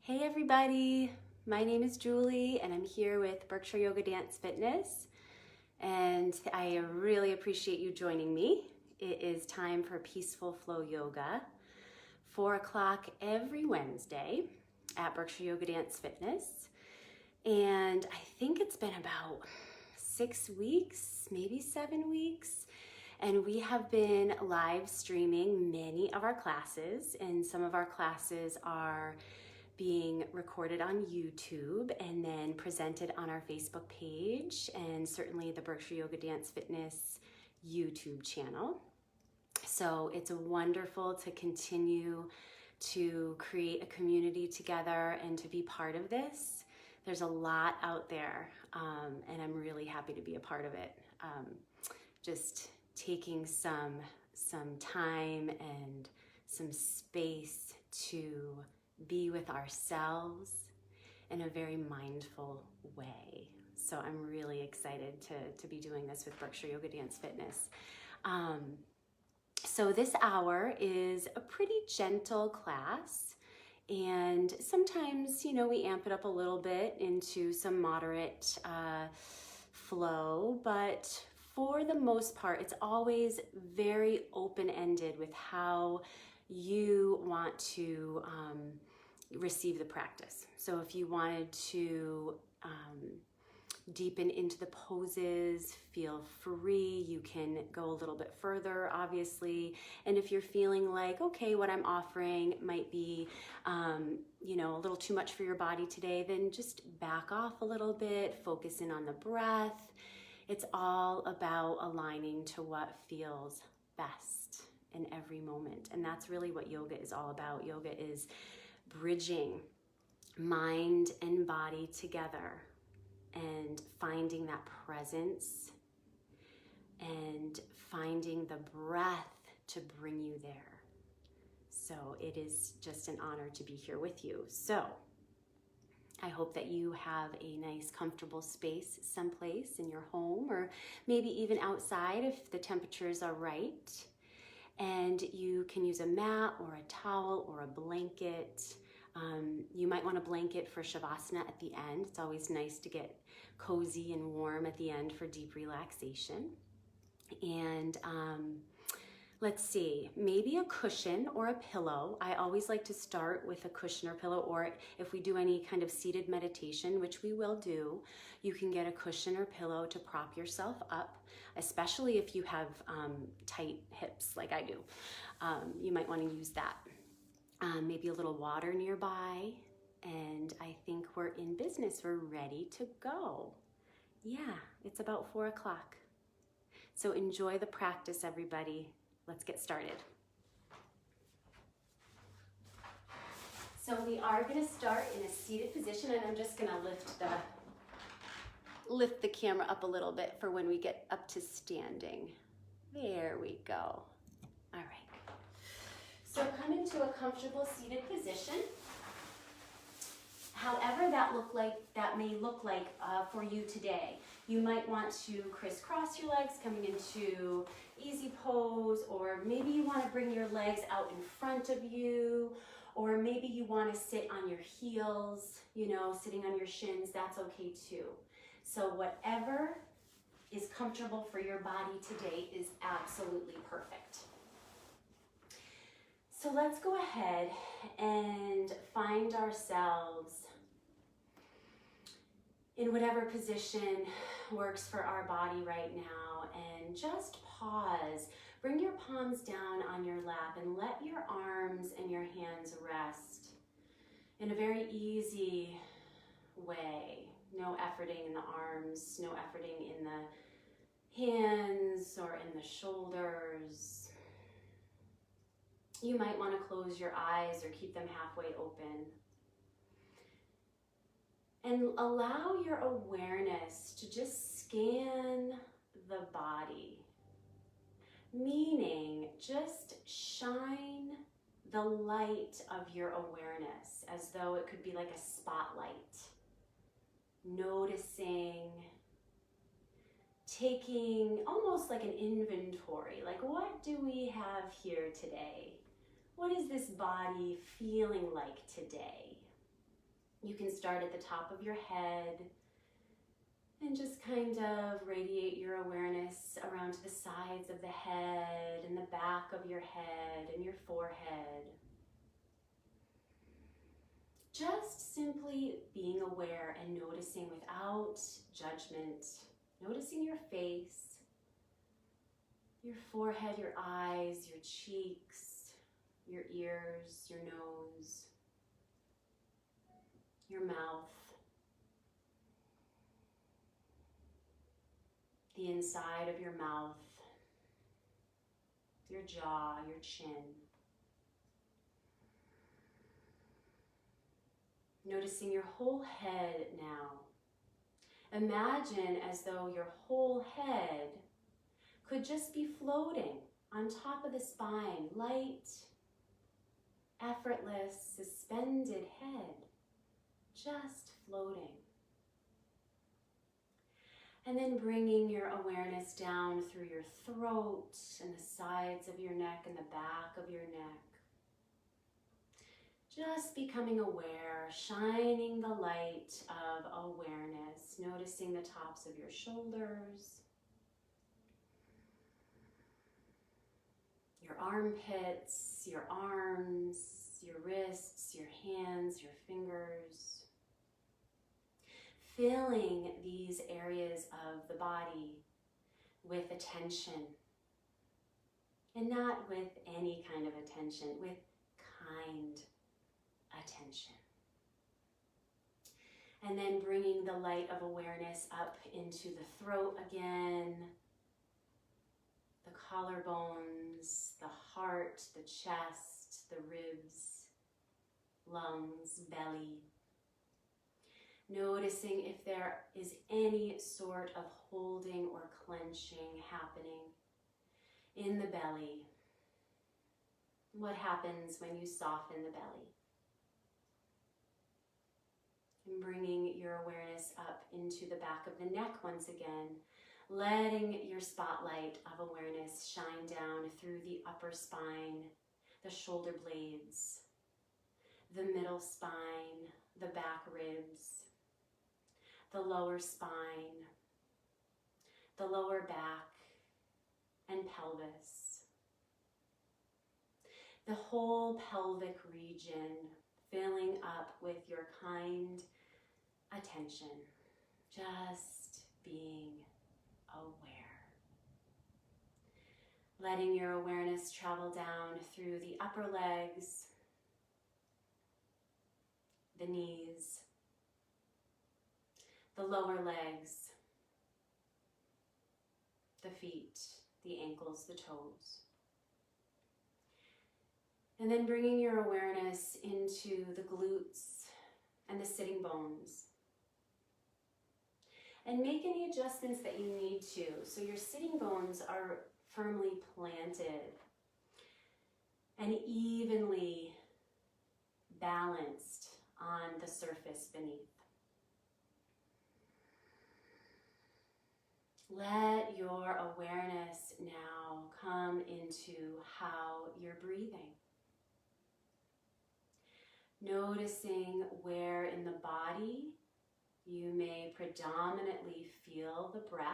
Hey everybody, my name is Julie and I'm here with Berkshire Yoga Dance Fitness, and I really appreciate you joining me. It is time for Peaceful Flow Yoga, 4 o'clock every Wednesday at Berkshire Yoga Dance Fitness, and I think it's been about 6 weeks, maybe 7 weeks, and we have been live streaming many of our classes, and some of our classes are being recorded on YouTube and then presented on our Facebook page and certainly the Berkshire Yoga Dance Fitness YouTube channel. So it's wonderful to continue to create a community together and to be part of this. There's a lot out there, and I'm really happy to be a part of it. Just taking some time and some space to be with ourselves in a very mindful way. So I'm really excited to be doing this with Berkshire Yoga Dance Fitness. So this hour is a pretty gentle class, and sometimes, we amp it up a little bit into some moderate flow, but for the most part, it's always very open-ended with how you want to receive the practice. So if you wanted to deepen into the poses, feel free. You can go a little bit further, obviously. And if you're feeling like, okay, what I'm offering might be, a little too much for your body today, then just back off a little bit, focus in on the breath. It's all about aligning to what feels best in every moment. And that's really what yoga is all about. Yoga is bridging mind and body together and finding that presence and finding the breath to bring you there. So it is just an honor to be here with you. So I hope that you have a nice, comfortable space someplace in your home, or maybe even outside if the temperatures are right. And you can use a mat or a towel or a blanket. You might want a blanket for Shavasana at the end. It's always nice to get cozy and warm at the end for deep relaxation. And let's see, maybe a cushion or a pillow. I always like to start with a cushion or pillow, or if we do any kind of seated meditation, which we will do, you can get a cushion or pillow to prop yourself up, especially if you have tight hips like I do. You might want to use that. Maybe a little water nearby, and I think we're in business. We're ready to go. Yeah, it's about 4 o'clock. So enjoy the practice, everybody. Let's get started. So we are going to start in a seated position, and I'm just going to lift the camera up a little bit for when we get up to standing. There we go. All right. So come into a comfortable seated position. However that may look like for you today. You might want to crisscross your legs coming into easy pose, or maybe you want to bring your legs out in front of you, or maybe you want to sit on your heels, sitting on your shins. That's okay too. So whatever is comfortable for your body today is absolutely perfect. So let's go ahead and find ourselves in whatever position works for our body right now, and just pause. Bring your palms down on your lap and let your arms and your hands rest in a very easy way. No efforting in the arms, no efforting in the hands or in the shoulders. You might want to close your eyes or keep them halfway open. And allow your awareness to just scan the body. Meaning, just shine the light of your awareness as though it could be like a spotlight. Noticing, taking almost like an inventory. Like, what do we have here today? What is this body feeling like today? You can start at the top of your head and just kind of radiate your awareness around to the sides of the head and the back of your head and your forehead. Just simply being aware and noticing without judgment, noticing your face, your forehead, your eyes, your cheeks, your ears, your nose, your mouth, the inside of your mouth, your jaw, your chin. Noticing your whole head now. Imagine as though your whole head could just be floating on top of the spine, light, effortless, suspended head, just floating. And then bringing your awareness down through your throat and the sides of your neck and the back of your neck. Just becoming aware, shining the light of awareness, noticing the tops of your shoulders, your armpits, your arms, your wrists, your hands, your fingers. Filling these areas of the body with attention. And not with any kind of attention, with kind attention. And then bringing the light of awareness up into the throat again, the collarbones, the heart, the chest, the ribs, lungs, belly. Noticing if there is any sort of holding or clenching happening in the belly. What happens when you soften the belly? And bringing your awareness up into the back of the neck once again, letting your spotlight of awareness shine down through the upper spine, the shoulder blades, the middle spine, the back ribs, the lower spine, the lower back, and pelvis. The whole pelvic region filling up with your kind attention, just being aware. Letting your awareness travel down through the upper legs, the knees, the lower legs, the feet, the ankles, the toes. And then bringing your awareness into the glutes and the sitting bones. And make any adjustments that you need to, so your sitting bones are firmly planted and evenly balanced on the surface beneath. Let your awareness now come into how you're breathing. Noticing where in the body you may predominantly feel the breath.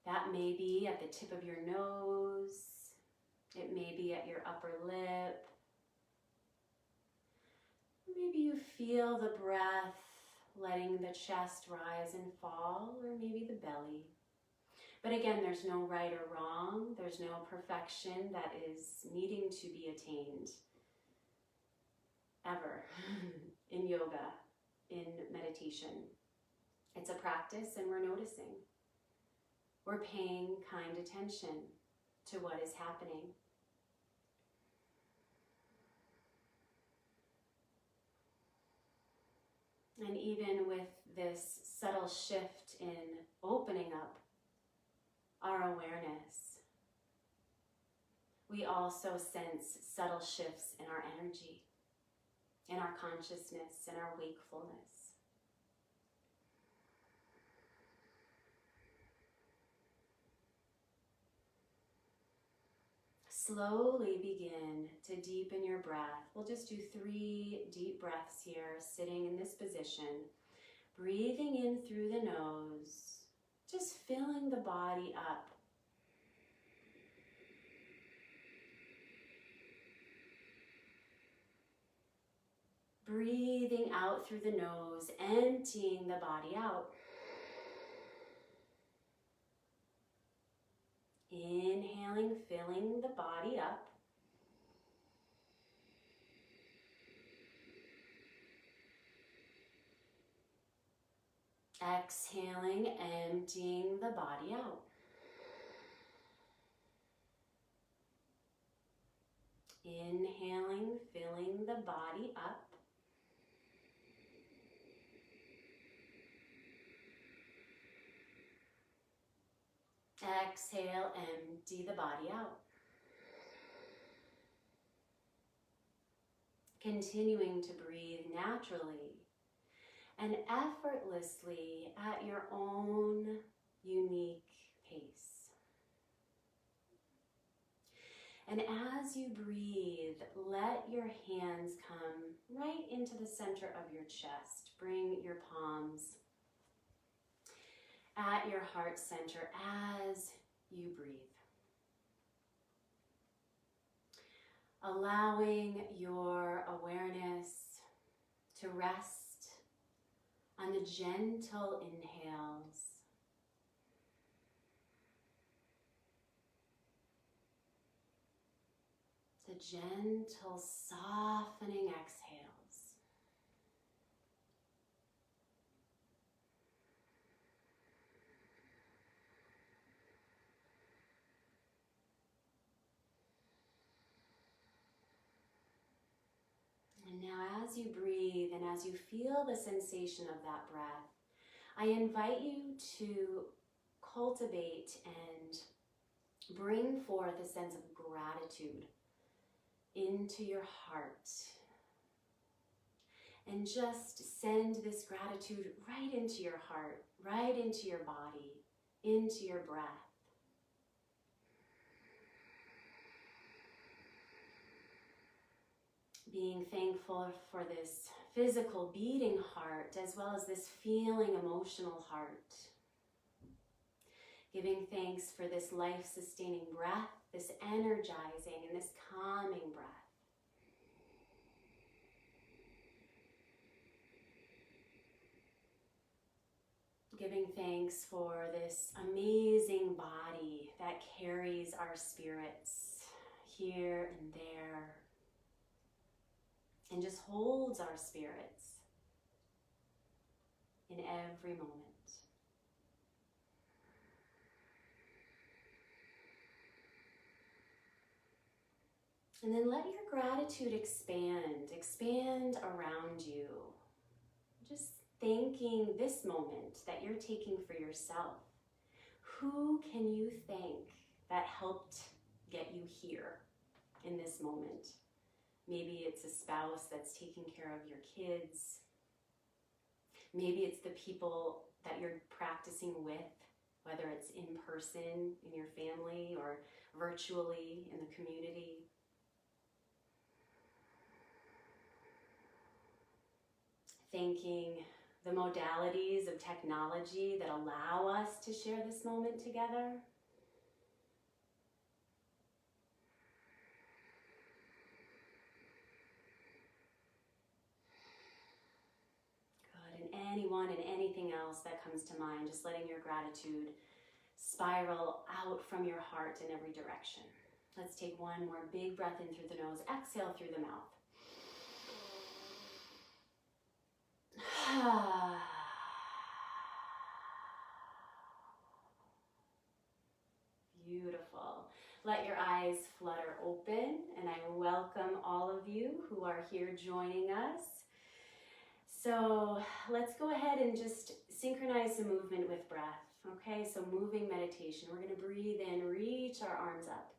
That may be at the tip of your nose. It may be at your upper lip. Maybe you feel the breath letting the chest rise and fall, or maybe the belly. But again, there's no right or wrong. There's no perfection that is needing to be attained ever in yoga, in meditation. It's a practice and we're noticing. We're paying kind attention to what is happening. And even with this subtle shift in opening up our awareness, we also sense subtle shifts in our energy, in our consciousness, in our wakefulness. slowly begin to deepen your breath. We'll just do 3 deep breaths here, sitting in this position. Breathing in through the nose, just filling the body up. Breathing out through the nose, emptying the body out. Inhaling, filling the body up. Exhaling, emptying the body out. Inhaling, filling the body up. Exhale, empty the body out. Continuing to breathe naturally and effortlessly at your own unique pace. And as you breathe, let your hands come right into the center of your chest. Bring your palms at your heart center as you breathe. Allowing your awareness to rest on the gentle inhales the gentle softening exhales. And now as you breathe and as you feel the sensation of that breath, I invite you to cultivate and bring forth a sense of gratitude into your heart. And just send this gratitude right into your heart, right into your body, into your breath. Being thankful for this physical beating heart as well as this feeling emotional heart. Giving thanks for this life-sustaining breath, this energizing and this calming breath. Giving thanks for this amazing body that carries our spirits here and there and just holds our spirits in every moment. And then let your gratitude expand around you. Just thanking this moment that you're taking for yourself. Who can you thank that helped get you here in this moment? Maybe it's a spouse that's taking care of your kids. Maybe it's the people that you're practicing with, whether it's in person in your family or virtually in the community. Thanking the modalities of technology that allow us to share this moment together. Good, and anyone and anything else that comes to mind, just letting your gratitude spiral out from your heart in every direction. Let's take one more big breath in through the nose, exhale through the mouth. Beautiful. Let your eyes flutter open, and I welcome all of you who are here joining us. So let's go ahead and just synchronize the movement with breath. Okay, so moving meditation. We're going to breathe in, reach our arms up.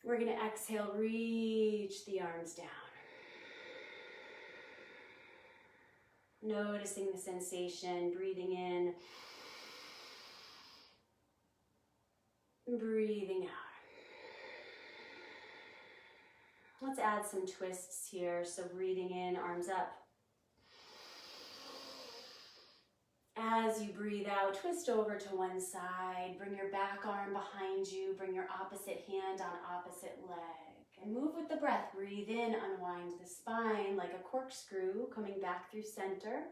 We're going to exhale, reach the arms down. Noticing the sensation, breathing in. Breathing out. Let's add some twists here. So breathing in, arms up. As you breathe out, twist over to one side. Bring your back arm behind you. Bring your opposite hand on opposite leg. And move with the breath. Breathe in, unwind the spine like a corkscrew coming back through center.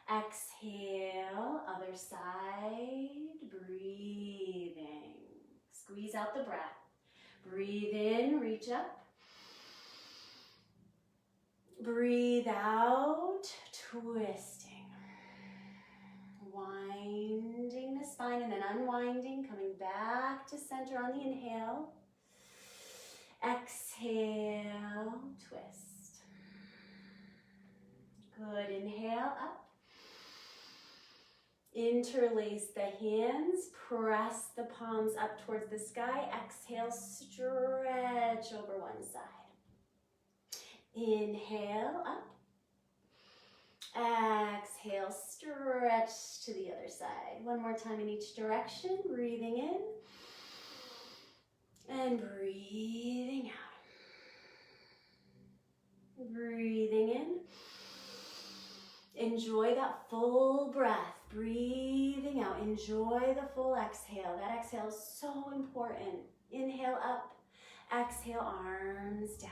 Exhale, other side. Breathing. Squeeze out the breath. Breathe in, reach up. Breathe out, twisting. Winding the spine and then unwinding, coming back to center on the inhale. Exhale, twist. Good, inhale, up. Interlace the hands, press the palms up towards the sky. Exhale, stretch over one side. Inhale, up. Exhale, stretch to the other side. One more time in each direction. Breathing in and breathing out. Breathing in. Enjoy that full breath. Breathing out. Enjoy the full exhale. That exhale is so important. Inhale up. Exhale, arms down.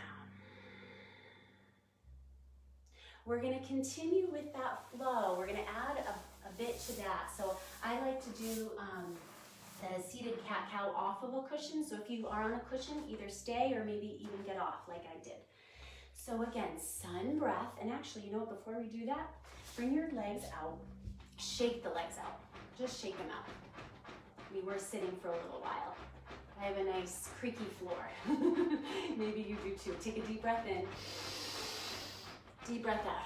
We're going to continue with that flow. We're going to add a bit to that. So I like to do the seated cat-cow off of a cushion. So if you are on a cushion, either stay or maybe even get off like I did. So again, sun breath. And actually, you know what, before we do that, bring your legs out. Shake the legs out. Just shake them out. I mean, we're sitting for a little while. I have a nice creaky floor. Maybe you do too. Take a deep breath in. Deep breath out.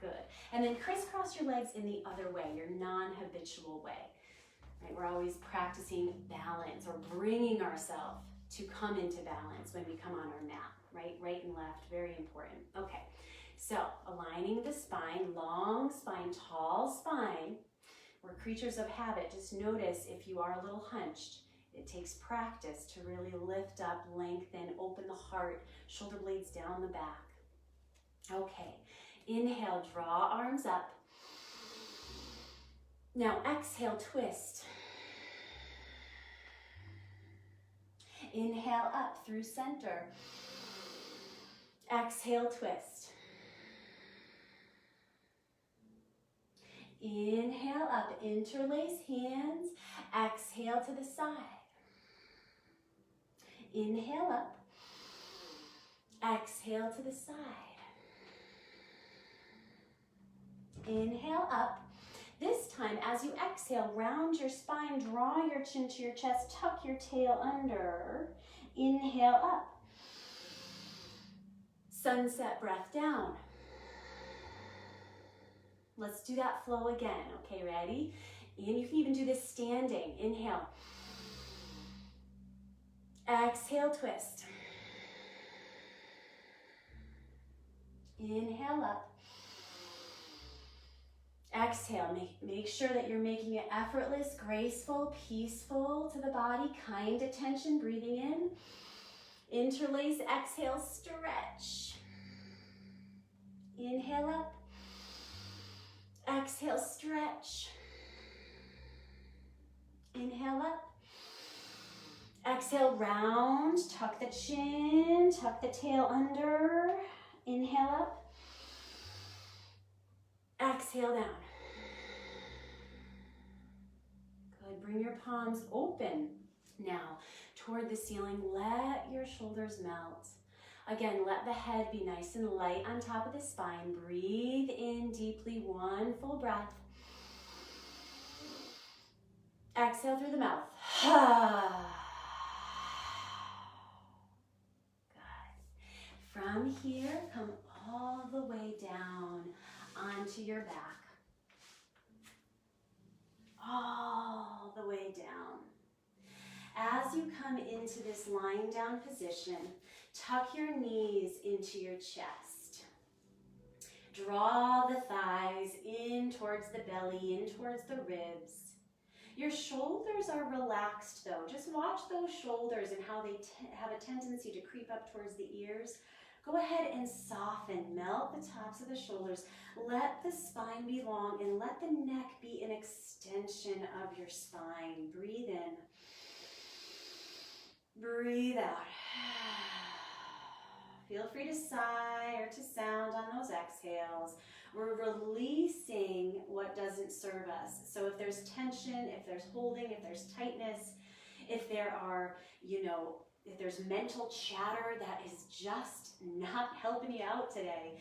Good. And then crisscross your legs in the other way, your non-habitual way. Right? We're always practicing balance or bringing ourselves to come into balance when we come on our mat. Right? Right and left, very important. Okay. So aligning the spine, long spine, tall spine. We're creatures of habit. Just notice if you are a little hunched. It takes practice to really lift up, lengthen, open the heart, shoulder blades down the back. Okay, inhale, draw arms up. Now exhale, twist. Inhale up through center. Exhale, twist. Inhale up, interlace hands. Exhale to the side. Inhale up. Exhale to the side. Inhale up. This time, as you exhale, round your spine, draw your chin to your chest, tuck your tail under. Inhale up. Sunset breath down. Let's do that flow again. Okay, ready? And you can even do this standing. Inhale. Exhale, twist. Inhale up. Exhale, make sure that you're making it effortless, graceful, peaceful to the body, kind attention, breathing in. Interlace, exhale, stretch. Inhale up. Exhale, stretch. Inhale up. Exhale, round, tuck the chin, tuck the tail under. Inhale up. Exhale down. Good, bring your palms open now toward the ceiling. Let your shoulders melt. Again, let the head be nice and light on top of the spine. Breathe in deeply, one full breath. Exhale through the mouth. Good. From here, come all the way down onto your back. All the way down. As you come into this lying down position, tuck your knees into your chest. Draw the thighs in towards the belly, in towards the ribs. Your shoulders are relaxed though. Just watch those shoulders and how they have a tendency to creep up towards the ears. Go ahead and soften, melt the tops of the shoulders. Let the spine be long and let the neck be an extension of your spine. Breathe in. Breathe out. Feel free to sigh or to sound on those exhales. We're releasing what doesn't serve us. So if there's tension, if there's holding, if there's tightness, if there are, if there's mental chatter that is just not helping you out today,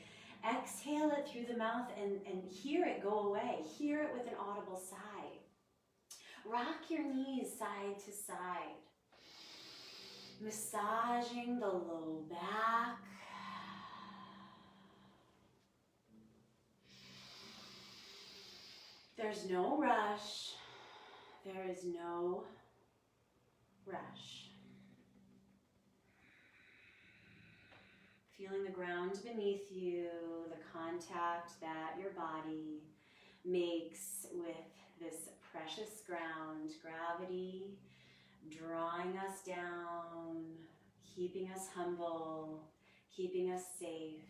exhale it through the mouth and hear it go away. Hear it with an audible sigh. Rock your knees side to side. Massaging the low back. There's no rush. There is no rush. Feeling the ground beneath you, the contact that your body makes with this precious ground, gravity drawing us down, keeping us humble, keeping us safe.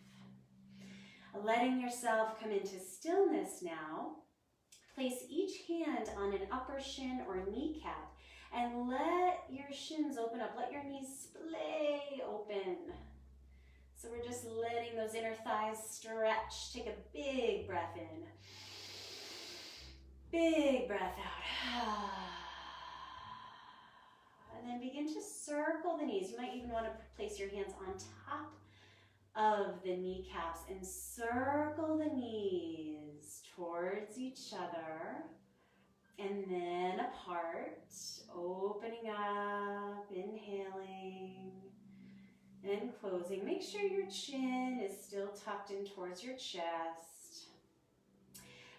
Letting yourself come into stillness now. Place each hand on an upper shin or kneecap and let your shins open up. Let your knees splay open. So we're just letting those inner thighs stretch. Take a big breath in. Big breath out. And then begin to circle the knees. You might even want to place your hands on top of the kneecaps and circle the knees towards each other and then apart, opening up, inhaling and closing. Make sure your chin is still tucked in towards your chest.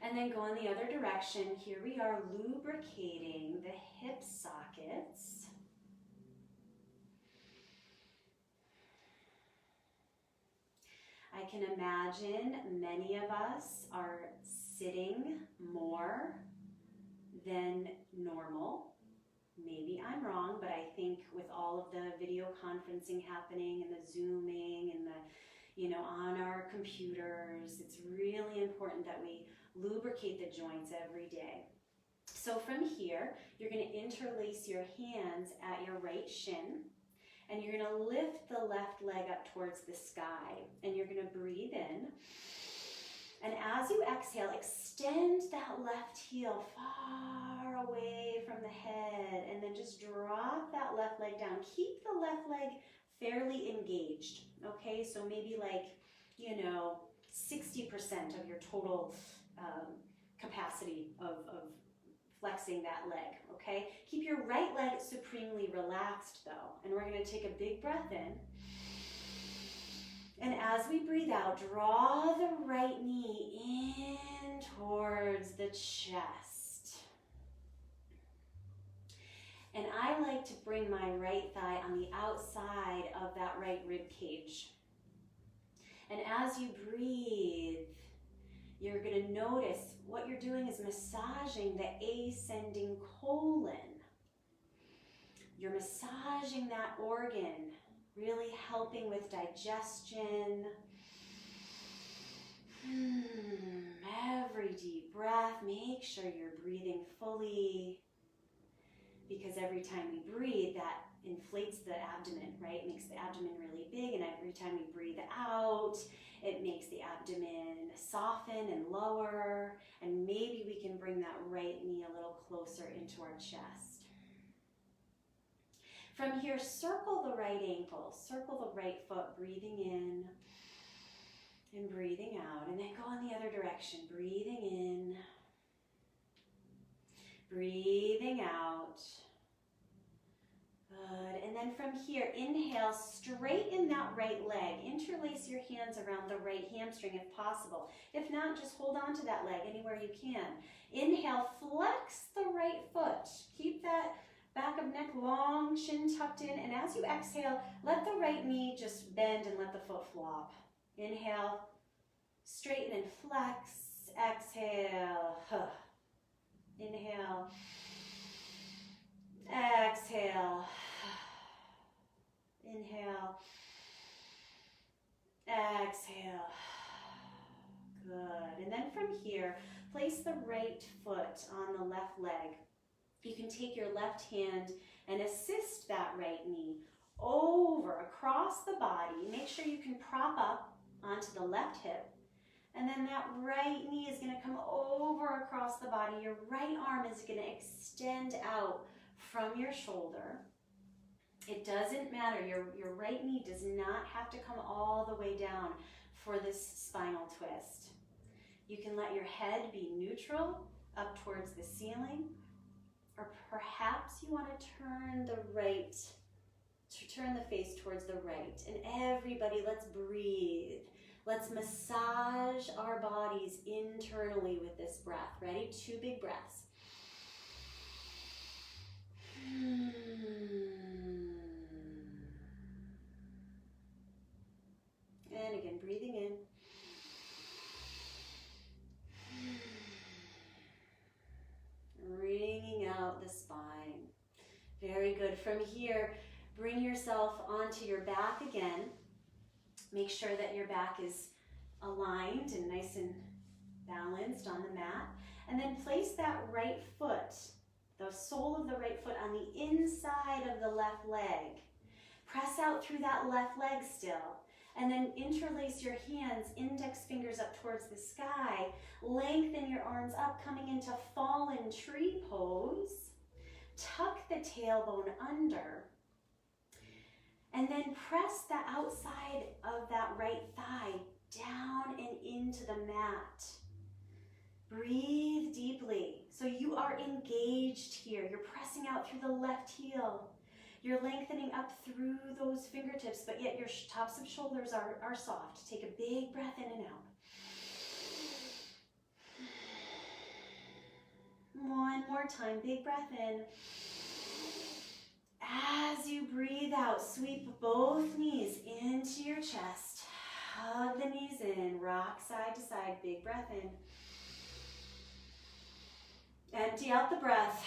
And then go in the other direction. Here we are lubricating the hip sockets. I can imagine many of us are sitting more than normal. Maybe I'm wrong, but I think with all of the video conferencing happening and the Zooming and the, on our computers, it's really important that we lubricate the joints every day. So from here, you're going to interlace your hands at your right shin. And you're going to lift the left leg up towards the sky. And you're going to breathe in. And as you exhale, extend that left heel far away from the head. And then just drop that left leg down. Keep the left leg fairly engaged. Okay, so maybe 60% of your total capacity of flexing that leg, okay? Keep your right leg supremely relaxed though, and we're gonna take a big breath in. And as we breathe out, draw the right knee in towards the chest. And I like to bring my right thigh on the outside of that right rib cage. And as you breathe, you're going to notice what you're doing is massaging the ascending colon. You're massaging that organ, really helping with digestion. Every deep breath, make sure you're breathing fully, because every time we breathe, that inflates the abdomen, right? It makes the abdomen really big, and every time we breathe out, it makes the abdomen soften and lower, and maybe we can bring that right knee a little closer into our chest. From here, circle the right ankle, circle the right foot, breathing in and breathing out, and then go in the other direction, breathing in, breathing out. Good. And then from here, inhale, straighten that right leg. Interlace your hands around the right hamstring if possible. If not, just hold on to that leg anywhere you can. Inhale, flex the right foot. Keep that back of neck long, chin tucked in. And as you exhale, let the right knee just bend and let the foot flop. Inhale, straighten and flex. Exhale. Inhale. Exhale. Inhale. Exhale. Good. And then from here, place the right foot on the left leg. You can take your left hand and assist that right knee over across the body. Make sure you can prop up onto the left hip. And then that right knee is going to come over across the body. Your right arm is going to extend out from your shoulder. It doesn't matter. Your right knee does not have to come all the way down for this spinal twist. You can let your head be neutral up towards the ceiling, or perhaps you want to turn the face towards the right. And everybody, let's breathe. Let's massage our bodies internally with this breath. Ready? 2 big breaths. And again, breathing in. Wringing out the spine. Very good. From here, bring yourself onto your back again. Make sure that your back is aligned and nice and balanced on the mat. And then place that right foot, the sole of the right foot, on the inside of the left leg. Press out through that left leg still. And then interlace your hands, index fingers up towards the sky. Lengthen your arms up, coming into fallen tree pose. Tuck the tailbone under. And then press the outside of that right thigh down and into the mat. Breathe deeply. So you are engaged here. You're pressing out through the left heel. You're lengthening up through those fingertips, but yet your tops of shoulders are soft. Take a big breath in and out. One more time, big breath in. As you breathe out, sweep both knees into your chest. Hug the knees in, rock side to side, big breath in. Empty out the breath.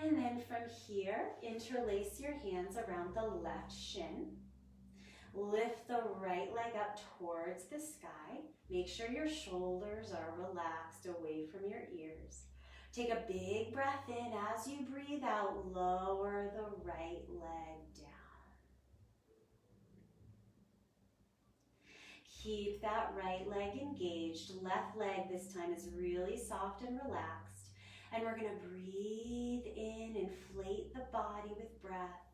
And then from here, interlace your hands around the left shin. Lift the right leg up towards the sky. Make sure your shoulders are relaxed away from your ears. Take a big breath in. As you breathe out, lower the right leg down. Keep that right leg engaged. Left leg this time is really soft and relaxed. And we're going to breathe in, inflate the body with breath.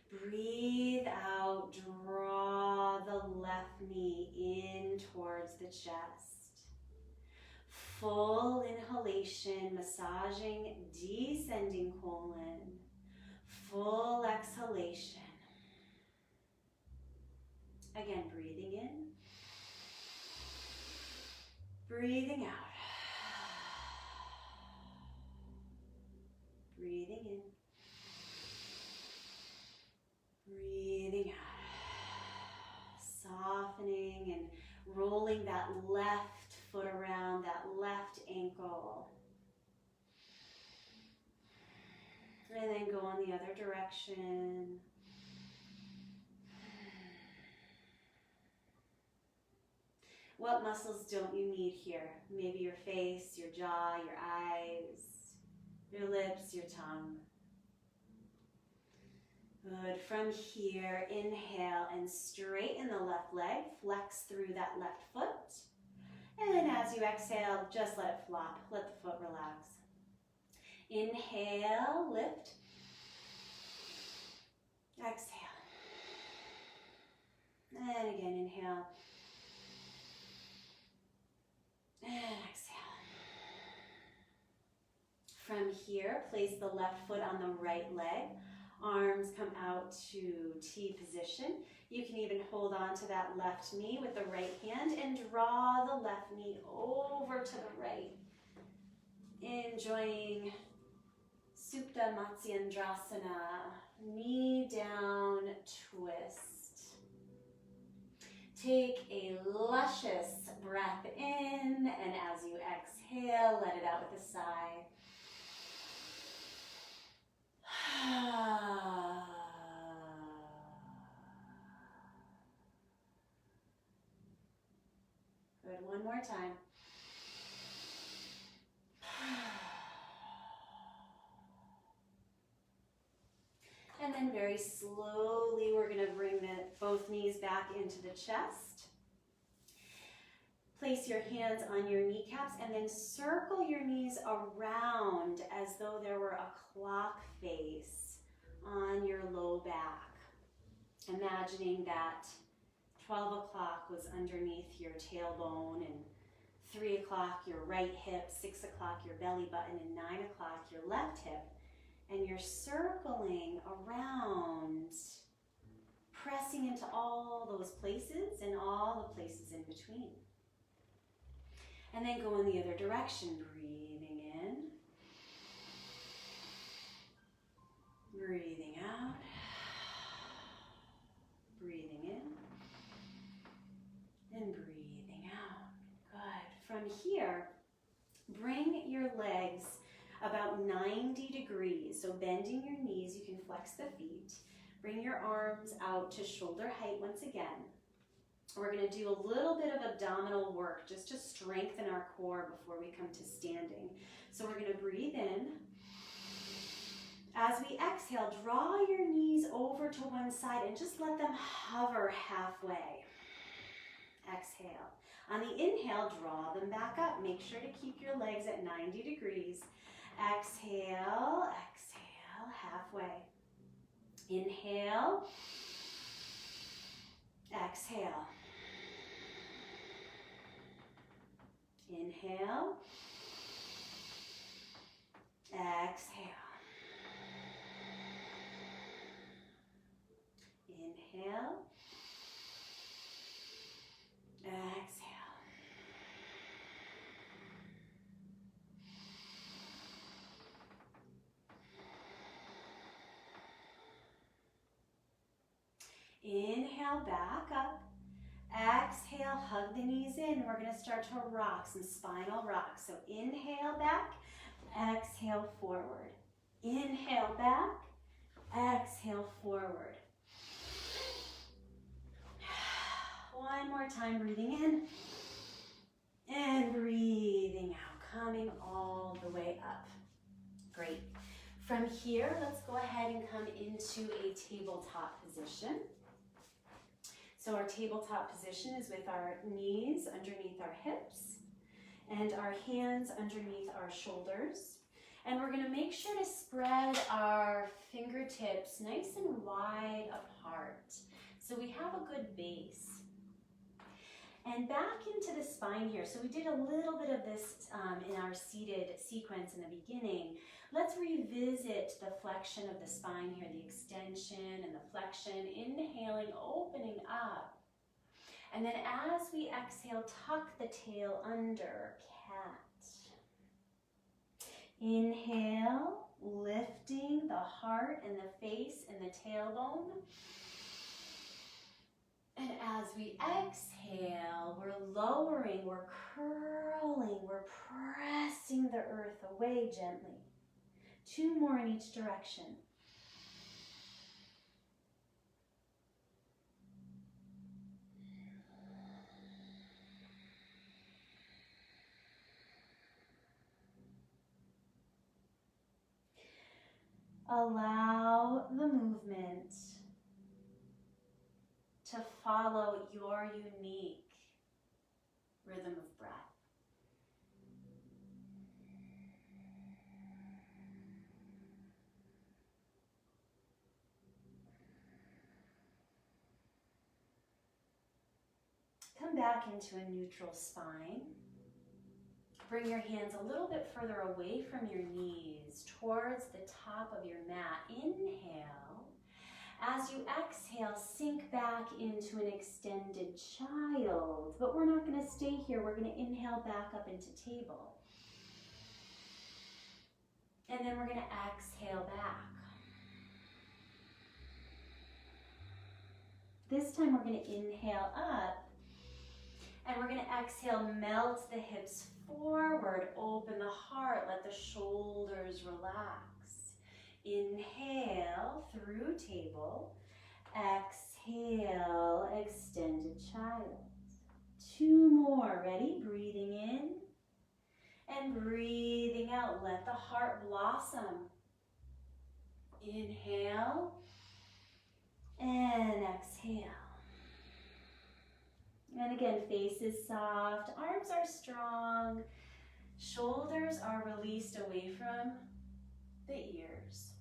Breathe out, draw the left knee in towards the chest. Full inhalation, massaging, descending colon. Full exhalation. Again, breathing in. Breathing out. Breathing in. Breathing out. Softening and rolling that left foot around, that left ankle. And then go on the other direction. What muscles don't you need here? Maybe your face, your jaw, your eyes, your lips, your tongue. Good. From here, inhale and straighten the left leg. Flex through that left foot. And then as you exhale, just let it flop. Let the foot relax. Inhale, lift. Exhale. And again, inhale. And exhale. From here, place the left foot on the right leg. Arms come out to T position. You can even hold on to that left knee with the right hand and draw the left knee over to the right. Enjoying Supta Matsyendrasana, knee down twist. Take a luscious breath in, and as you exhale, let it out with a sigh. Good, one more time. And then very slowly, we're going to bring both knees back into the chest. Place your hands on your kneecaps and then circle your knees around as though there were a clock face on your low back. Imagining that 12 o'clock was underneath your tailbone, and 3 o'clock your right hip, 6 o'clock your belly button, and 9 o'clock your left hip. And you're circling around, pressing into all those places and all the places in between. And then go in the other direction, breathing in, breathing out, breathing in, and breathing out. Good. From here, bring your legs about 90 degrees. So bending your knees, you can flex the feet. Bring your arms out to shoulder height once again. We're going to do a little bit of abdominal work just to strengthen our core before we come to standing. So we're going to breathe in. As we exhale, draw your knees over to one side and just let them hover halfway. Exhale. On the inhale, draw them back up. Make sure to keep your legs at 90 degrees. Exhale, exhale, halfway. Inhale, exhale. Inhale, exhale. Inhale, exhale. Inhale, back up. Exhale, hug the knees in. We're going to start to rock, some spinal rocks. So inhale back, exhale forward. Inhale back, exhale forward. One more time, breathing in and breathing out, coming all the way up. Great. From here, let's go ahead and come into a tabletop position. So our tabletop position is with our knees underneath our hips and our hands underneath our shoulders. And we're going to make sure to spread our fingertips nice and wide apart so we have a good base. And back into the spine here. So we did a little bit of this in our seated sequence in the beginning. Let's revisit the flexion of the spine here, the extension and the flexion. Inhaling, opening up. And then as we exhale, tuck the tail under, cat. Inhale, lifting the heart and the face and the tailbone. And as we exhale, we're lowering, we're curling, we're pressing the earth away gently. 2 more in each direction. Allow the movement to follow your unique rhythm of breath. Come back into a neutral spine. Bring your hands a little bit further away from your knees towards the top of your mat. Inhale. As you exhale, sink back into an extended child. But we're not going to stay here. We're going to inhale back up into table. And then we're going to exhale back. This time we're going to inhale up And we're going to exhale, melt the hips forward, open the heart, let the shoulders relax. Inhale through table. Exhale, extended child. 2 more, ready? Breathing in and breathing out. Let the heart blossom. Inhale and exhale. And again, face is soft, arms are strong, shoulders are released away from the ears.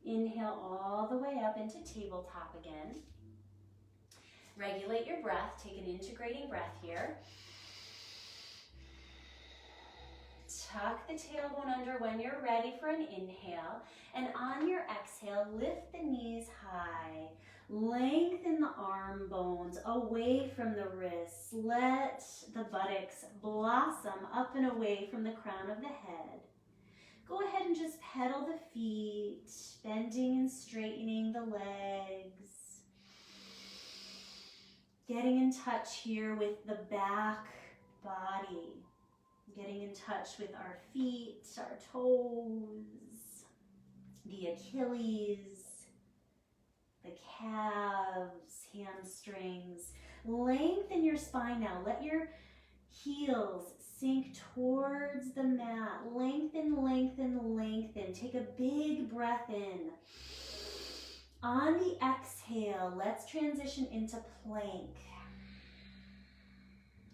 Inhale all the way up into tabletop again. Regulate your breath, take an integrating breath here. Tuck the tailbone under when you're ready for an inhale. And on your exhale, lift the knees high. Lengthen the arm bones away from the wrists. Let the buttocks blossom up and away from the crown of the head. Go ahead and just pedal the feet, bending and straightening the legs. Getting in touch here with the back body. Getting in touch with our feet, our toes, the Achilles, the calves, hamstrings. Lengthen your spine now. Let your heels sink towards the mat. Lengthen, lengthen, lengthen. Take a big breath in. On the exhale, let's transition into plank.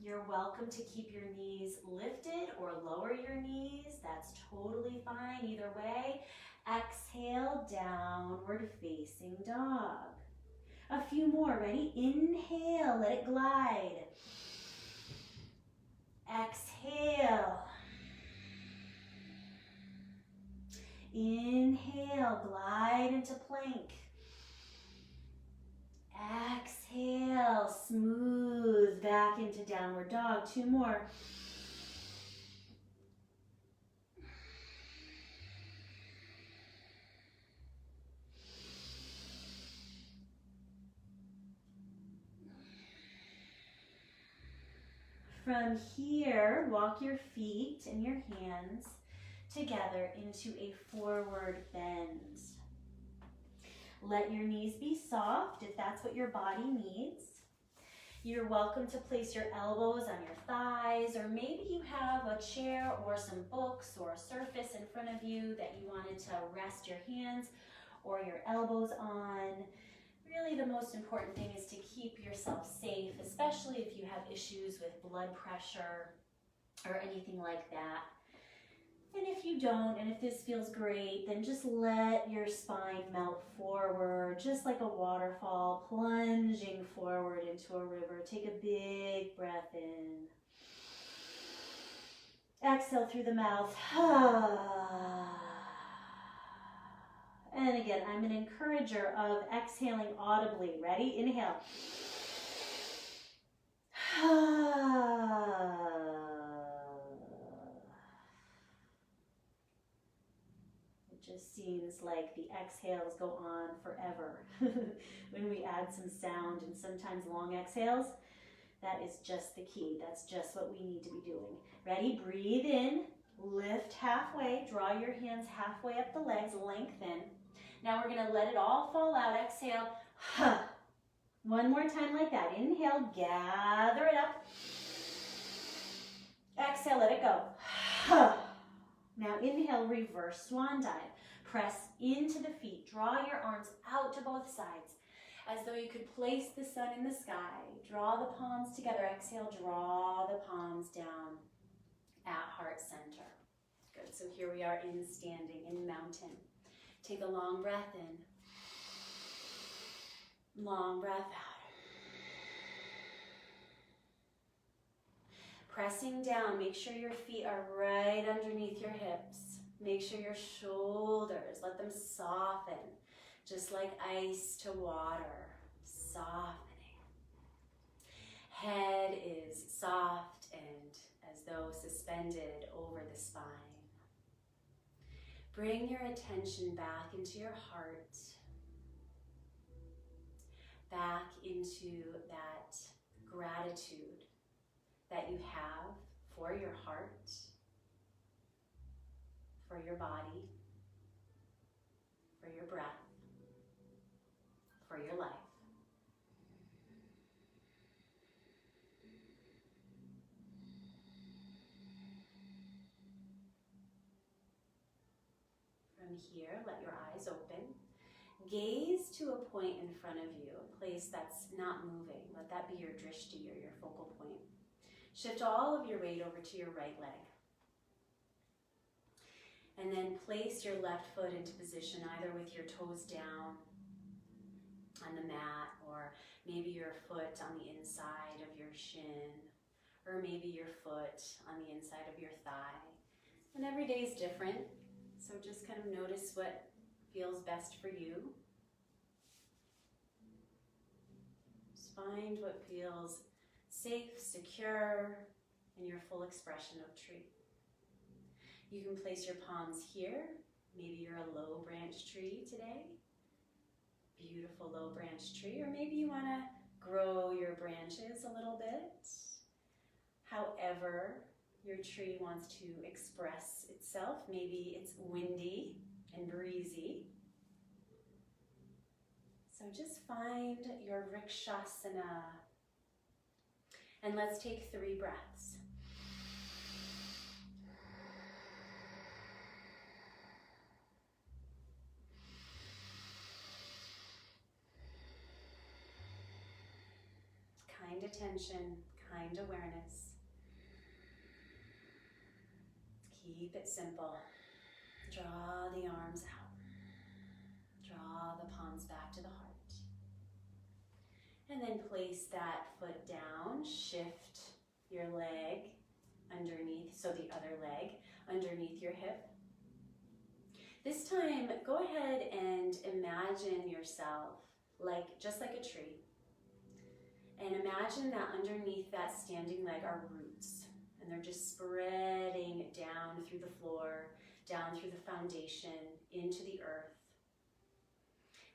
You're welcome to keep your knees lifted or lower your knees. That's totally fine either way. Exhale, downward facing dog. A few more, ready? Inhale, let it glide. Exhale. Inhale, glide into plank. Exhale, smooth back into downward dog. 2 more. From here, walk your feet and your hands together into a forward bend. Let your knees be soft if that's what your body needs. You're welcome to place your elbows on your thighs, or maybe you have a chair or some books or a surface in front of you that you wanted to rest your hands or your elbows on. Really, the most important thing is to keep yourself safe, especially if you have issues with blood pressure or anything like that. And if you don't, and if this feels great, then just let your spine melt forward, just like a waterfall, plunging forward into a river. Take a big breath in. Exhale through the mouth. And again, I'm an encourager of exhaling audibly. Ready? Inhale. Just seems like the exhales go on forever when we add some sound and sometimes long exhales. That is just the key. That's just what we need to be doing. Ready? Breathe in, lift halfway, draw your hands halfway up the legs, lengthen. Now we're going to let it all fall out. Exhale. One more time like that. Inhale, gather it up. Exhale, let it go. Now inhale, reverse swan dive. Press into the feet. Draw your arms out to both sides as though you could place the sun in the sky. Draw the palms together. Exhale, draw the palms down at heart center. Good. So here we are in standing, in mountain. Take a long breath in. Long breath out. Pressing down, make sure your feet are right underneath your hips. Make sure your shoulders, let them soften, just like ice to water, softening. Head is soft and as though suspended over the spine. Bring your attention back into your heart. back into that gratitude that you have for your heart, for your body, for your breath, for your life. From here, let your eyes open. Gaze to a point in front of you, a place that's not moving. Let that be your drishti, or your focal point. Shift all of your weight over to your right leg. And then place your left foot into position, either with your toes down on the mat, or maybe your foot on the inside of your shin, or maybe your foot on the inside of your thigh. And every day is different, so just kind of notice what feels best for you. Just find what feels safe, secure, and your full expression of tree. You can place your palms here. Maybe you're a low branch tree today. Beautiful low branch tree. Or maybe you want to grow your branches a little bit. However your tree wants to express itself. Maybe it's windy and breezy. So just find your Vrikshasana. And let's take 3 breaths. Kind attention, kind awareness. Keep it simple. Draw the arms out. Draw the palms back to the heart. And then place that foot down. Shift your leg underneath, so the other leg underneath your hip. This time, go ahead and imagine yourself just like a tree. And imagine that underneath that standing leg are roots. And they're just spreading down through the floor, down through the foundation, into the earth.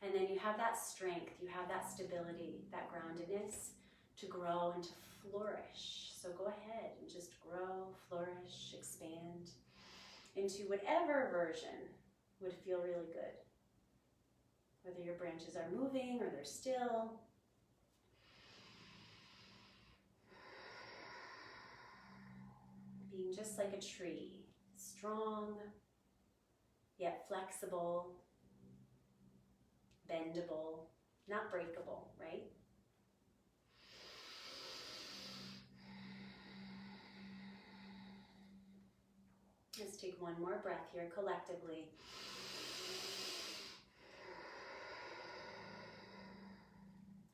And then you have that strength, you have that stability, that groundedness to grow and to flourish. So go ahead and just grow, flourish, expand into whatever version would feel really good. Whether your branches are moving or they're still. Being just like a tree, strong, yet flexible, bendable, not breakable, right? Let's take one more breath here collectively.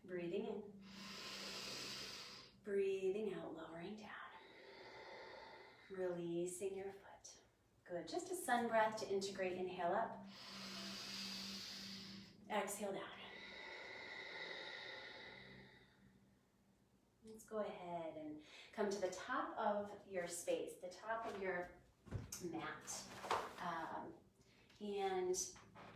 Breathing in, breathing out, lowering down. Releasing your foot. Good. Just a sun breath to integrate. Inhale up. Exhale down. Let's go ahead and come to the top of your space, the top of your mat. And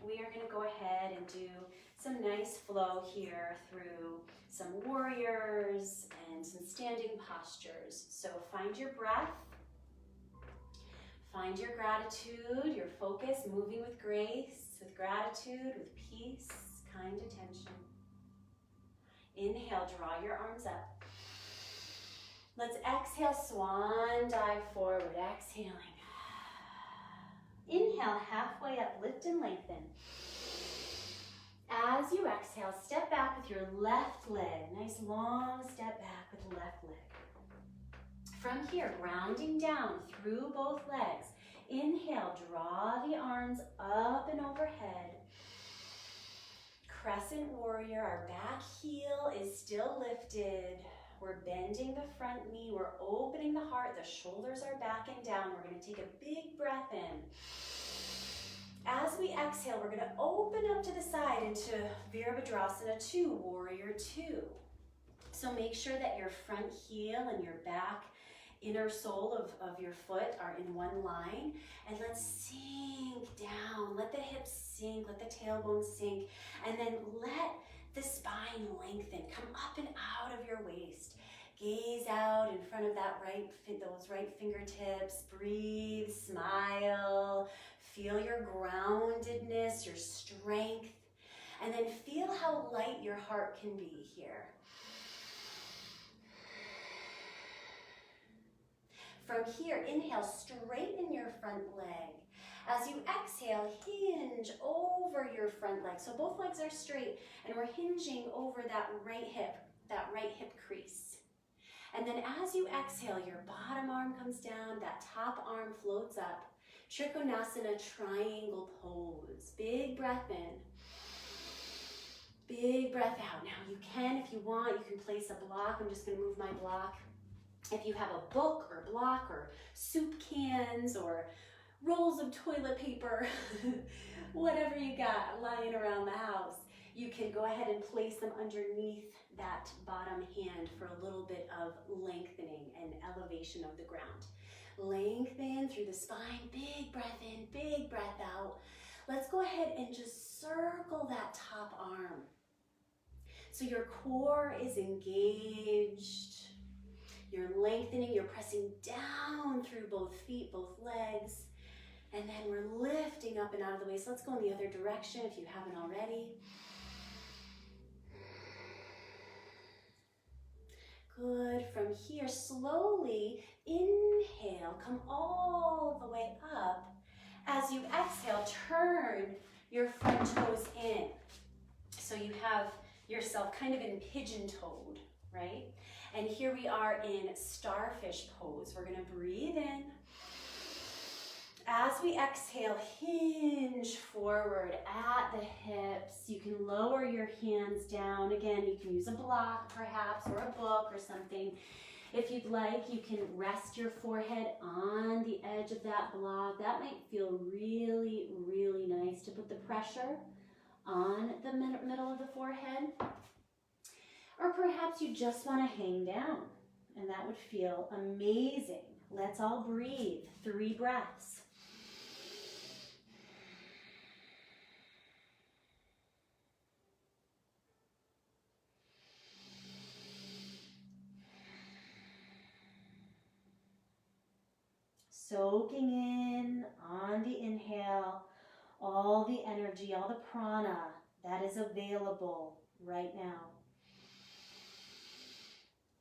we are going to go ahead and do some nice flow here through some warriors and some standing postures. So find your breath. Find your gratitude, your focus, moving with grace, with gratitude, with peace, kind attention. Inhale, draw your arms up. Let's exhale, swan dive forward, exhaling. Inhale, halfway up, lift and lengthen. As you exhale, step back with your left leg. Nice long step back with the left leg. From here, grounding down through both legs. Inhale, draw the arms up and overhead. Crescent warrior, our back heel is still lifted. We're bending the front knee, we're opening the heart, the shoulders are back and down. We're gonna take a big breath in. As we exhale, we're gonna open up to the side into Virabhadrasana 2, Warrior 2. So make sure that your front heel and your back inner sole of your foot are in one line, and let's sink down. Let the hips sink, let the tailbone sink, and then let the spine lengthen. Come up and out of your waist. Gaze out in front of those right fingertips. Breathe, smile. Feel your groundedness, your strength. And then feel how light your heart can be here. From here, inhale, straighten your front leg. As you exhale, hinge over your front leg. So both legs are straight, and we're hinging over that right hip crease. And then as you exhale, your bottom arm comes down, that top arm floats up. Trikonasana triangle pose. Big breath in. Big breath out. Now you can, if you want, you can place a block. I'm just gonna move my block. If you have a book or block or soup cans or rolls of toilet paper, whatever you got lying around the house, you can go ahead and place them underneath that bottom hand for a little bit of lengthening and elevation of the ground. Lengthen through the spine, big breath in, big breath out. Let's go ahead and just circle that top arm. So your core is engaged. You're lengthening, you're pressing down through both feet, both legs. And then we're lifting up and out of the way. So let's go in the other direction if you haven't already. Good. From here, slowly inhale, come all the way up. As you exhale, turn your front toes in. So you have yourself kind of in pigeon-toed, right? And here we are in starfish pose. We're gonna breathe in. As we exhale, hinge forward at the hips. You can lower your hands down. Again, you can use a block perhaps, or a book or something. If you'd like, you can rest your forehead on the edge of that block. That might feel really, really nice to put the pressure on the middle of the forehead. Or perhaps you just want to hang down, and that would feel amazing. Let's all breathe. 3 breaths. Soaking in on the inhale, all the energy, all the prana that is available right now.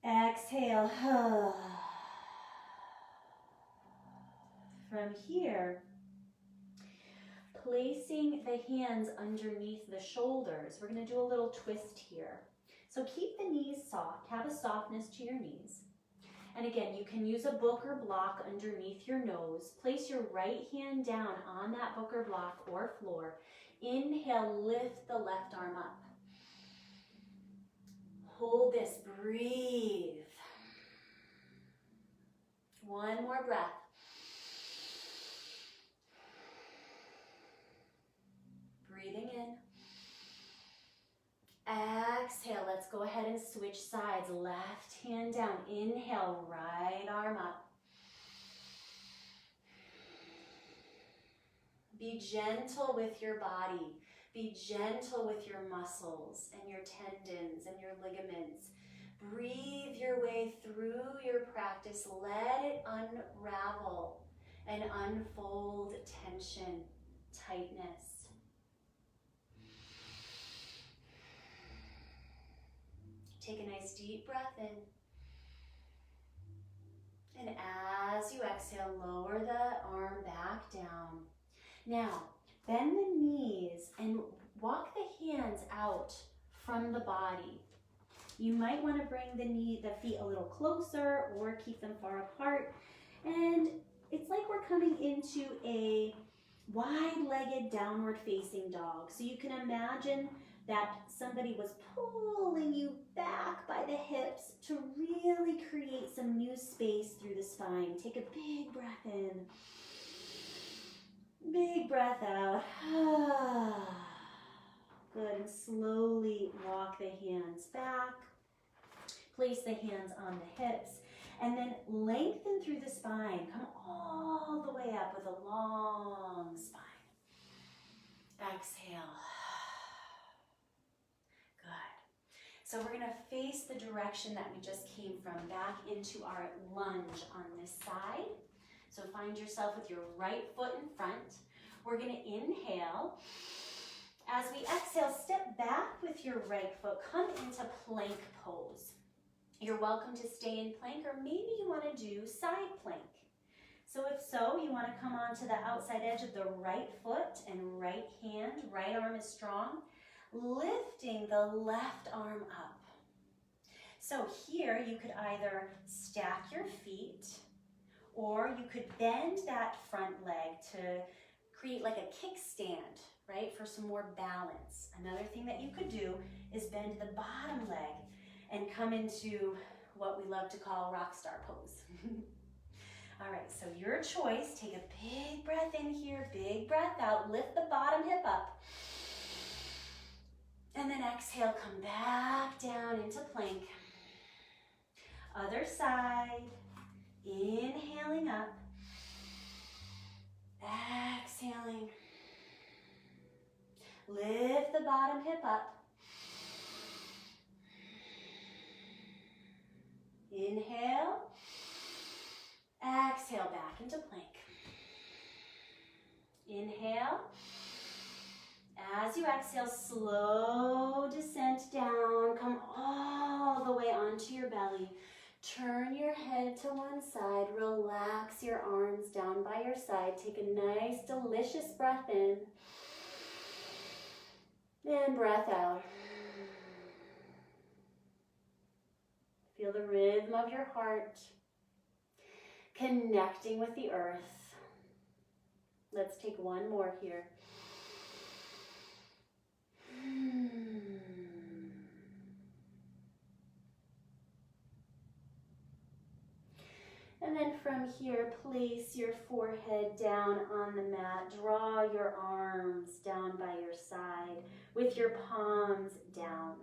Exhale. From here, placing the hands underneath the shoulders. We're going to do a little twist here. So keep the knees soft. Have a softness to your knees. And again, you can use a book or block underneath your nose. Place your right hand down on that book or block or floor. Inhale, lift the left arm up. Hold this, breathe. 1 more breath. Breathing in. Exhale, let's go ahead and switch sides. Left hand down, inhale, right arm up. Be gentle with your body. Be gentle with your muscles and your tendons and your ligaments. Breathe your way through your practice. Let it unravel and unfold tension, tightness. Take a nice deep breath in. And as you exhale, lower the arm back down. Now, bend the knees and walk the hands out from the body. You might want to bring the feet a little closer or keep them far apart. And it's like we're coming into a wide-legged downward facing dog. So you can imagine that somebody was pulling you back by the hips to really create some new space through the spine. Take a big breath in. Big breath out. Good, and slowly walk the hands back. Place the hands on the hips, and then lengthen through the spine. Come all the way up with a long spine. Exhale. Good. So we're gonna face the direction that we just came from, back into our lunge on this side. So find yourself with your right foot in front. We're gonna inhale. As we exhale, step back with your right foot, come into plank pose. You're welcome to stay in plank, or maybe you wanna do side plank. So if so, you wanna come onto the outside edge of the right foot and right hand, right arm is strong, lifting the left arm up. So here you could either stack your feet, or you could bend that front leg to create like a kickstand, right, for some more balance. Another thing that you could do is bend the bottom leg and come into what we love to call rock star pose. All right, so your choice. Take a big breath in here, big breath out, lift the bottom hip up. And then exhale, come back down into plank. Other side, inhaling up, exhaling. Lift the bottom hip up. Inhale, exhale back into plank. Inhale. As you exhale, slow descent down. Come all the way onto your belly. Turn your head to one side. Relax your arms down by your side. Take a nice, delicious breath in. And breath out. Feel the rhythm of your heart connecting with the earth. Let's take one more here. And then from here, place your forehead down on the mat. Draw your arms down by your side with your palms down.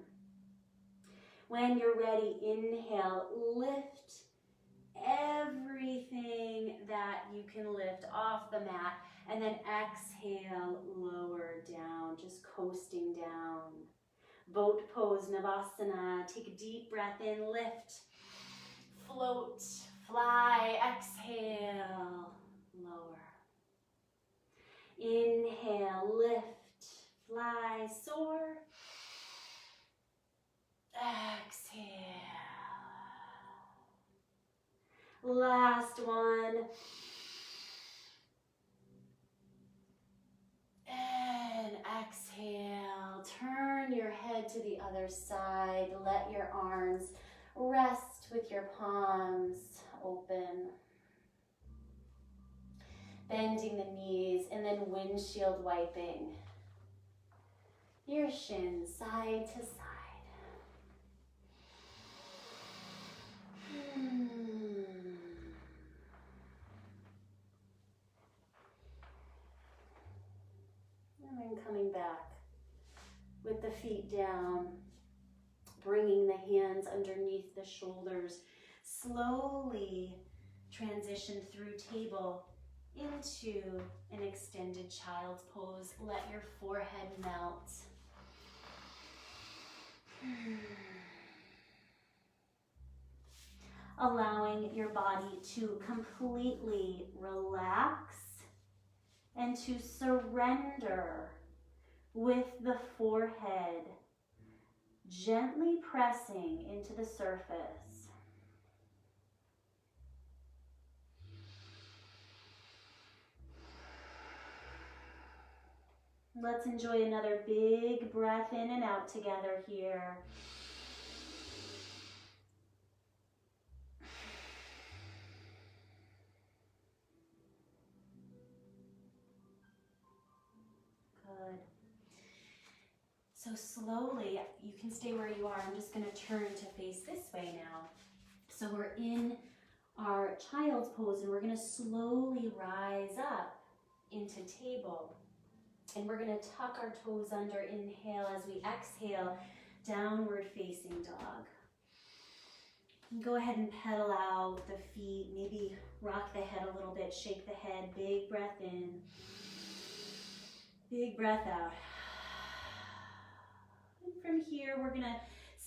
When you're ready, inhale, lift everything that you can lift off the mat, and then exhale, lower down, just coasting down. Boat pose, Navasana. Take a deep breath in, lift, float, fly, exhale, lower. Inhale, lift, fly, soar. Exhale. Last one. And exhale. Turn your head to the other side. Let your arms rest with your palms open. Bending the knees and then windshield wiping your shins side to side. And then coming back with the feet down, bringing the hands underneath the shoulders. Slowly transition through table into an extended child's pose. Let your forehead melt. Allowing your body to completely relax and to surrender with the forehead gently pressing into the surface. Let's enjoy another big breath in and out together here. Good. So slowly, you can stay where you are. I'm just going to turn to face this way now. So we're in our child's pose, and we're going to slowly rise up into table. And we're going to tuck our toes under, inhale. As we exhale, downward facing dog. And go ahead and pedal out the feet, maybe rock the head a little bit, shake the head, big breath in, big breath out. And from here, we're going to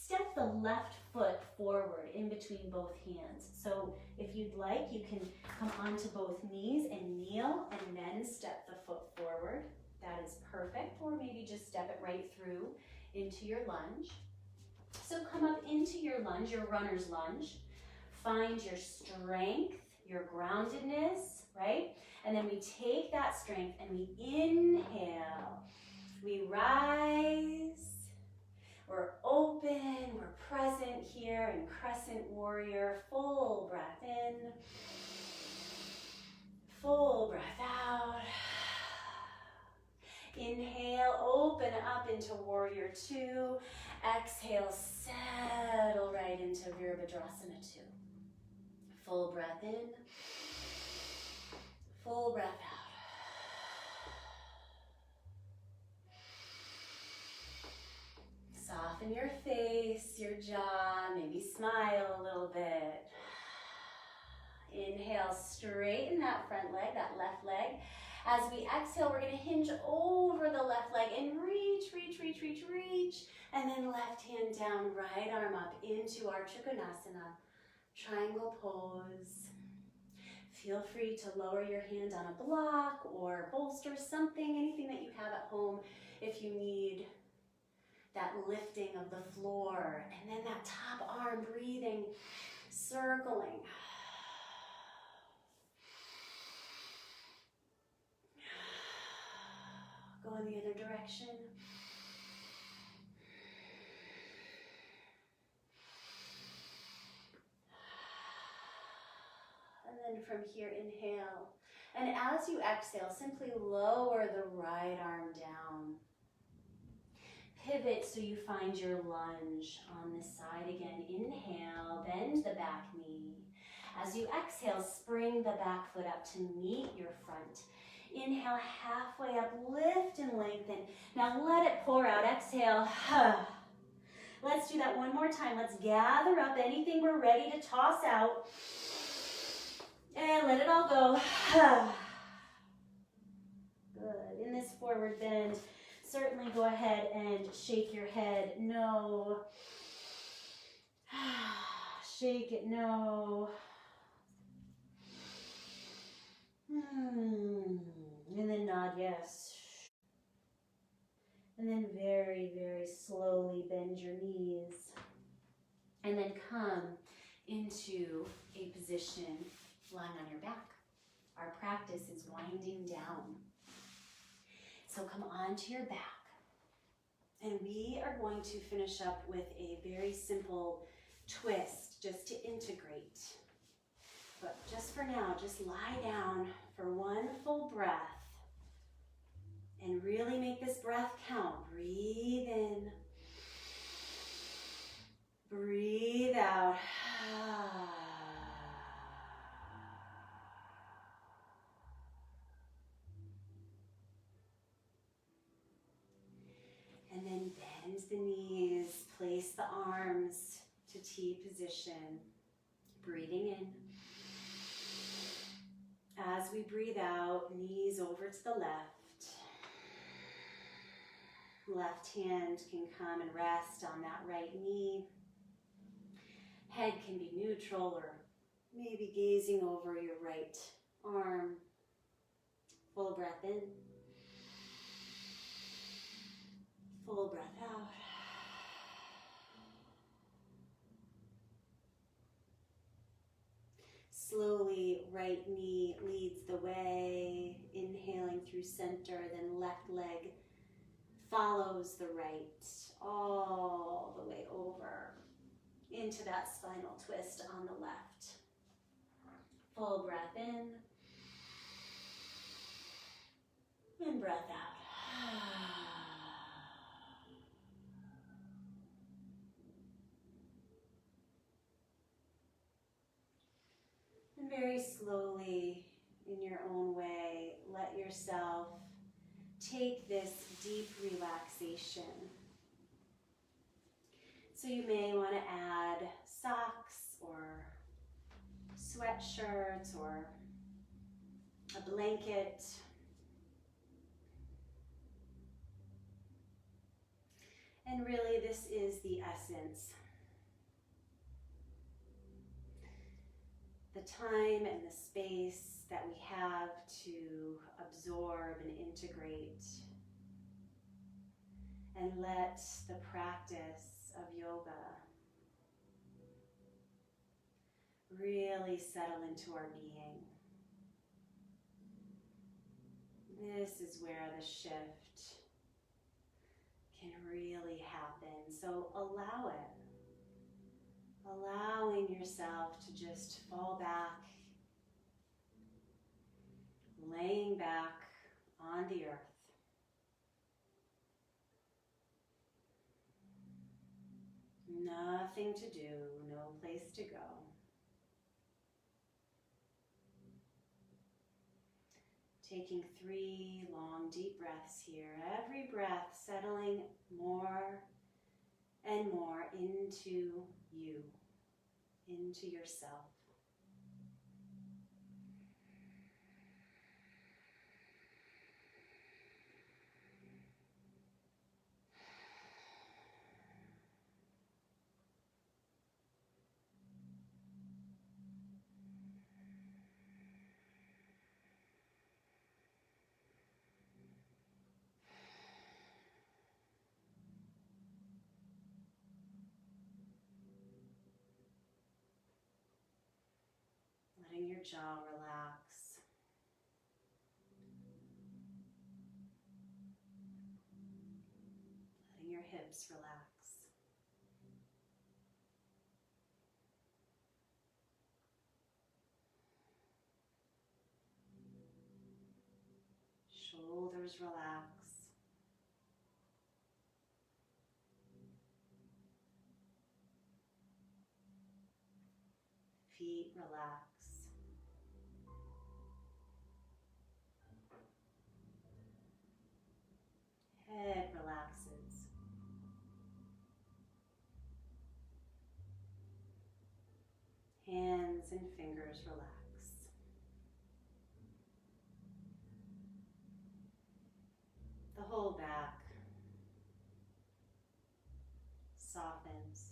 step the left foot forward in between both hands. So if you'd like, you can come onto both knees and kneel and then step the foot forward. That is perfect. Or maybe just step it right through into your lunge. So come up into your lunge, your runner's lunge. Find your strength, your groundedness, right? And then we take that strength and we inhale. We rise. We're open, we're present here in crescent warrior. Full breath in, full breath out. Inhale, open up into warrior 2. Exhale, settle right into Virabhadrasana 2. Full breath in, full breath out. Soften your face, your jaw, maybe smile a little bit. Inhale, straighten that front leg, that left leg. As we exhale, we're going to hinge over the left leg and reach, reach, reach, reach, reach. And then left hand down, right arm up into our Trikonasana, triangle pose. Feel free to lower your hand on a block or bolster something, anything that you have at home if you need that lifting of the floor. And then that top arm breathing, circling. Go in the other direction. And then from here, inhale. And as you exhale, simply lower the right arm down. Pivot so you find your lunge on this side again. Inhale, bend the back knee. As you exhale, spring the back foot up to meet your front. Inhale, halfway up, lift and lengthen. Now let it pour out. Exhale. Let's do that one more time. Let's gather up anything we're ready to toss out. And let it all go. Good. In this forward bend, certainly go ahead and shake your head. No. Shake it. No. And then nod, yes. And then very, very slowly bend your knees. And then come into a position lying on your back. Our practice is winding down. So come onto your back. And we are going to finish up with a very simple twist just to integrate. But just for now, just lie down for one full breath. And really make this breath count. Breathe in. Breathe out. And then bend the knees. Place the arms to T position. Breathing in. As we breathe out, knees over to the left. Left hand can come and rest on that right knee. Head can be neutral or maybe gazing over your right arm. Full breath in. Full breath out. Slowly, right knee leads the way, inhaling through center, then left leg follows the right, all the way over into that spinal twist on the left. Full breath in, and breath out. And very slowly, in your own way, let yourself take this deep relaxation. So you may want to add socks or sweatshirts or a blanket. And really, this is the essence. The time and the space that we have to absorb and integrate and let the practice of yoga really settle into our being. This is where the shift can really happen. So allow it. Allowing yourself to just fall back, laying back on the earth. Nothing to do, no place to go. Taking 3 long, deep breaths here. Every breath settling more and more into you, into yourself. Letting your jaw relax. Letting your hips relax. Shoulders relax. Feet relax. Head relaxes. Hands and fingers relax. The whole back softens.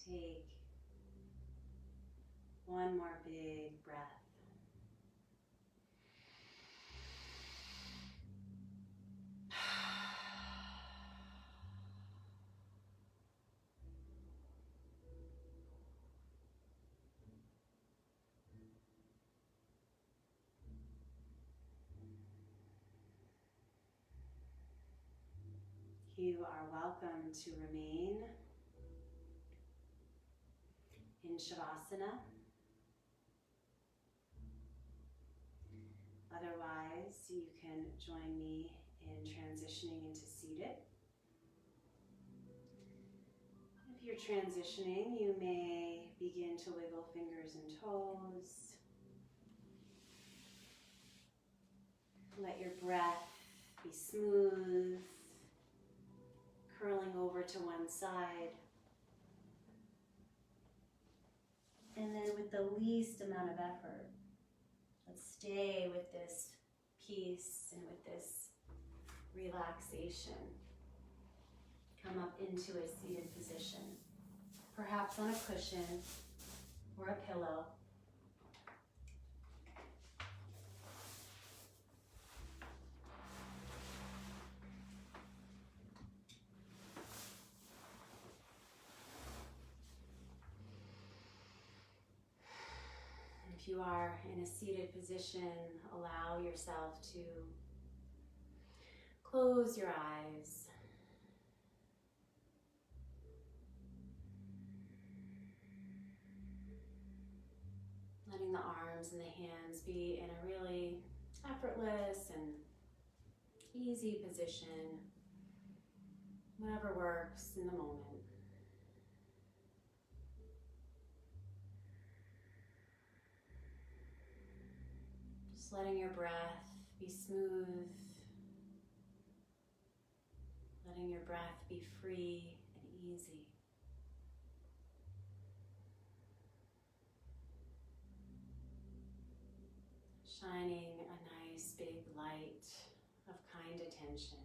Take one more big breath. You are welcome to remain in Shavasana. Otherwise, you can join me in transitioning into seated. If you're transitioning, you may begin to wiggle fingers and toes. Let your breath be smooth, curling over to one side. And then with the least amount of effort, let's stay with this peace and with this relaxation. Come up into a seated position, perhaps on a cushion or a pillow. If you are in a seated position, allow yourself to close your eyes. Letting the arms and the hands be in a really effortless and easy position, whatever works in the moment. Just letting your breath be smooth, letting your breath be free easy. Shining a nice big light of kind attention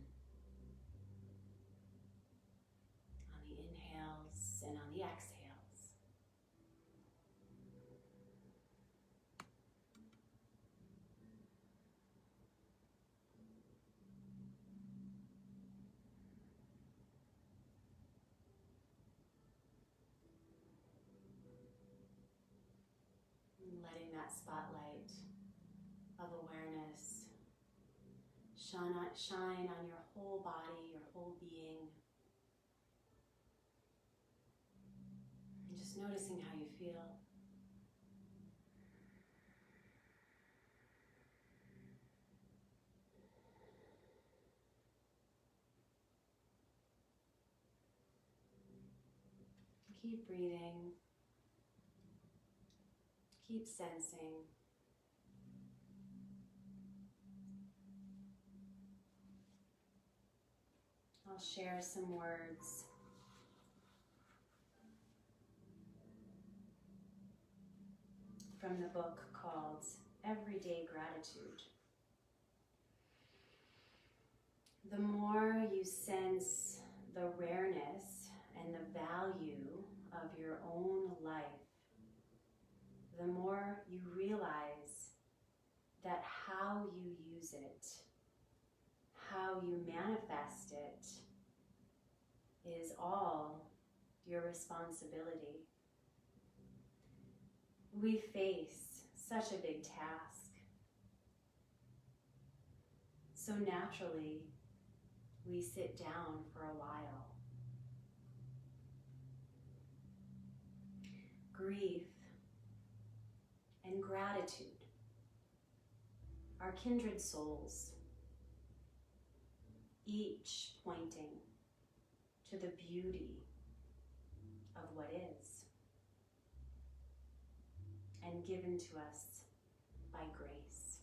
on the inhales and on the exhales. And letting that spotlight of awareness shine on your whole body, your whole being. And just noticing how you feel. Keep breathing. Keep sensing. I'll share some words from the book called Everyday Gratitude. The more you sense the rareness and the value of your own life, the more you realize that how you use it, how you manifest it, is all your responsibility. We face such a big task. So naturally, we sit down for a while. Grief and gratitude are kindred souls, each pointing to the beauty of what is and given to us by grace.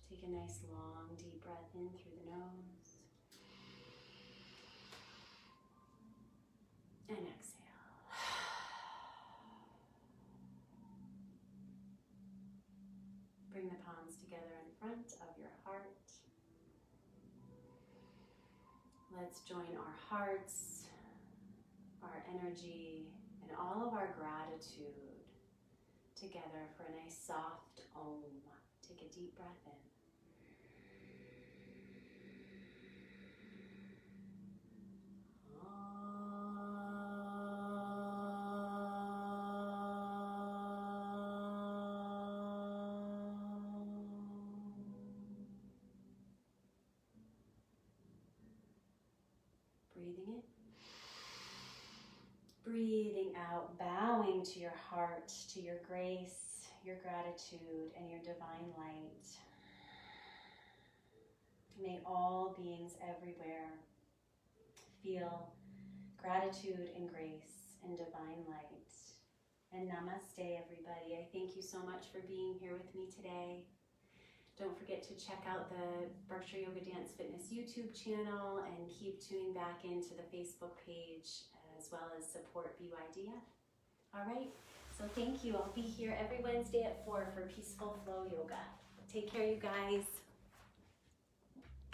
Take a nice long deep breath in through the nose and exhale. Bring the palms together in front of your heart. Let's join our hearts, our energy, and all of our gratitude together for a nice soft Om. Take a deep breath in. Breathing in. Breathing out, bowing to your heart, to your grace, your gratitude, and your divine light. May all beings everywhere feel gratitude and grace and divine light. And namaste, everybody. I thank you so much for being here with me today. Don't forget to check out the Berkshire Yoga Dance Fitness YouTube channel and keep tuning back into the Facebook page as well as support BYDF. All right, so thank you. I'll be here every Wednesday at 4 for Peaceful Flow Yoga. Take care, you guys.